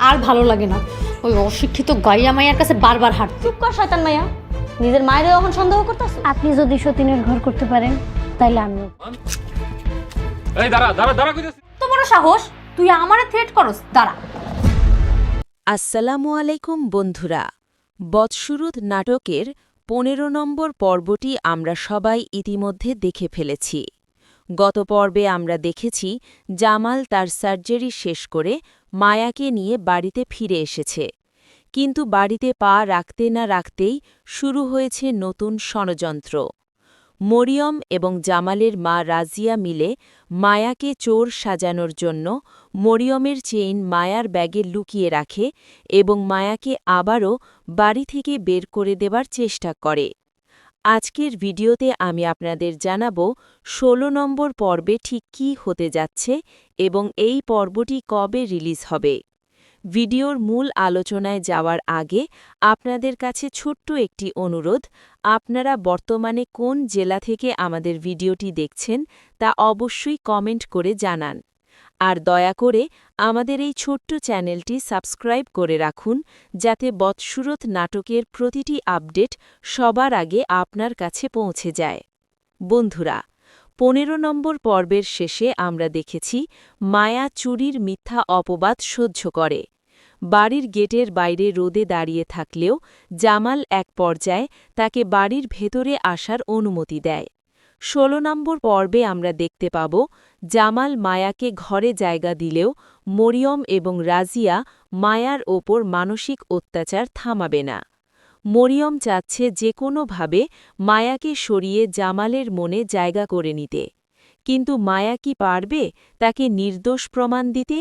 আর ভালো লাগে না ওই অশিক্ষিত গাইয়া মাইয়ার কাছে বারবার হাঁট। চুপ কর শয়তান মাইয়া, নিজের মায়েরও এখন সন্দেহ করতেছ। আপনি যদি সতীনের ঘর করতে পারেন তাইলে আমিও। এই দাঁড়া দাঁড়া দাঁড়া কইতাছি। তো বড় সাহস, তুই আমারে থ্রেট করস? দাঁড়া। আসসালামু আলাইকুম বন্ধুরা। বদসুরুদ নাটকের ১৫ নম্বর পর্বটি আমরা সবাই ইতিমধ্যে দেখে ফেলেছি। গত পর্বে আমরা দেখেছি জামাল তার সার্জারি শেষ করে মায়াকে নিয়ে বাড়িতে ফিরে এসেছে, কিন্তু বাড়িতে পা রাখতে না রাখতেই শুরু হয়েছে নতুন ষড়যন্ত্র। মরিয়ম এবং জামালের মা রাজিয়া মিলে মায়াকে চোর সাজানোর জন্য মরিয়মের চেইন মায়ার ব্যাগে লুকিয়ে রাখে এবং মায়াকে আবারও বাড়ি থেকে বের করে দেবার চেষ্টা করে। আজকের ভিডিওতে আমি আপনাদের জানাবো ১৬ নম্বর পর্বে ঠিক কী হতে যাচ্ছে এবং এই পর্বটি কবে রিলিজ হবে। ভিডিওর মূল আলোচনায় যাওয়ার আগে আপনাদের কাছে ছোট্ট একটি অনুরোধ, আপনারা বর্তমানে কোন জেলা থেকে আমাদের ভিডিওটি দেখছেন তা অবশ্যই কমেন্ট করে জানান। আর দয়া করে আমাদের এই ছোট্ট চ্যানেলটি সাবস্ক্রাইব করে রাখুন, যাতে বদসুরত নাটকের প্রতিটি আপডেট সবার আগে আপনার কাছে পৌঁছে যায়। বন্ধুরা, ১৫ নম্বর পর্বের শেষে আমরা দেখেছি মায়া চুরির মিথ্যা অপবাদ সহ্য করে। বাড়ির গেটের বাইরে রোদে দাঁড়িয়ে থাকলেও জামাল এক পর্যায়ে তাকে বাড়ির ভেতরে আসার অনুমতি দেয়। ১৬ নম্বর পর্বে আমরা দেখতে পাব জামাল মায়াকে ঘরে জায়গা দিলেও মরিয়ম এবং রাজিয়া মায়ার ওপর মানসিক অত্যাচার থামাবে না। মরিয়ম চাচ্ছে যে কোনোভাবে মায়াকে সরিয়ে জামালের মনে জায়গা করে নিতে, কিন্তু মায়া কি পারবে তাকে নির্দোষ প্রমাণ দিতে?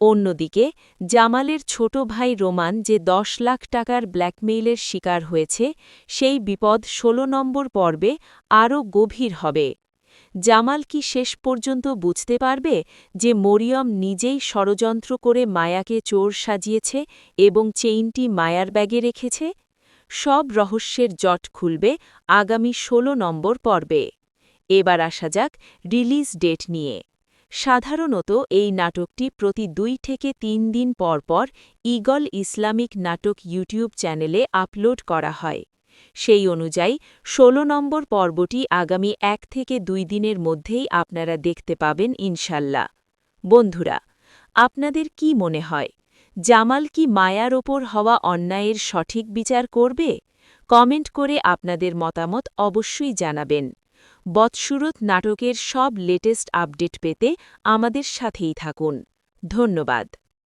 অন্যদিকে জামালের ছোট ভাই রোমান যে ১০ লাখ টাকার ব্ল্যাকমেইলের শিকার হয়েছে, সেই বিপদ ১৬ নম্বর পর্বে আরও গভীর হবে। জামাল কি শেষ পর্যন্ত বুঝতে পারবে যে মরিয়ম নিজেই ষড়যন্ত্র করে মায়াকে চোর সাজিয়েছে এবং চেইনটি মায়ার ব্যাগে রেখেছে? সব রহস্যের জট খুলবে আগামী ১৬ নম্বর পর্বে। এবার আসা যাক রিলিজ ডেট নিয়ে। সাধারণত এই নাটকটি প্রতি ২ থেকে ৩ দিন পর পর ঈগল ইসলামিক নাটক ইউটিউব চ্যানেলে আপলোড করা হয়। সেই অনুযায়ী ১৬ নম্বর পর্বটি আগামী ১ থেকে ২ দিনের মধ্যেই আপনারা দেখতে পাবেন ইনশাল্লাহ। বন্ধুরা, আপনাদের কি মনে হয়, জামাল কি মায়ার ওপর হওয়া অন্যায়ের সঠিক বিচার করবে? কমেন্ট করে আপনাদের মতামত অবশ্যই জানাবেন। বদসুরত নাটকের সব লেটেস্ট আপডেট পেতে আমাদের সাথেই থাকুন। ধন্যবাদ।